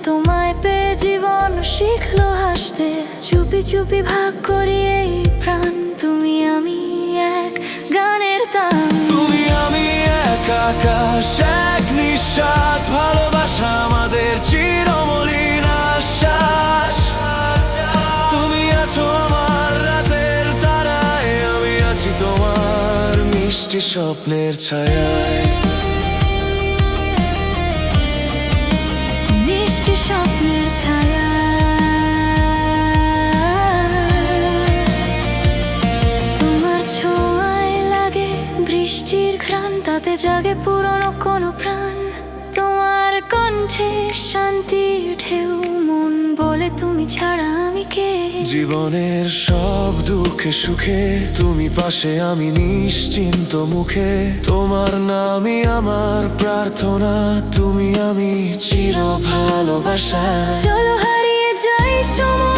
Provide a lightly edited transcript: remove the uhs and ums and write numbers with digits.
তোমায় পেয়ে জীবন শিখলো হাসতে। চুপি চুপি ভাগ করি এই প্রাণ, তুমি আমি এক গানের তান। তুমি আমি এক আকাশ, এক নিঃশ্বাস, ভালোবাসা আমাদের চিরমলিন আশ্বাস। তুমি আছো আমার রাতের তারায়, আমি আছি তোমার মিষ্টি স্বপ্নের ছায়ায়। মিষ্টি স্বপ্নের ছায়া, তোমার ছোঁয়ায় লাগে বৃষ্টির ঘ্রাণ, তাতে জাগে পুরনো কোনো প্রাণ। তোমার কণ্ঠে শান্তির ঢেউ, মন বলে তুমি ছাড়া আমি কে। জীবনের সব দুঃখে সুখে তুমি পাশে, আমি নিশ্চিন্ত মুখে। তোমার নামই আমার প্রার্থনা, তুমি আমি চির ভালোবাসা। চলো হারিয়ে যাই সময়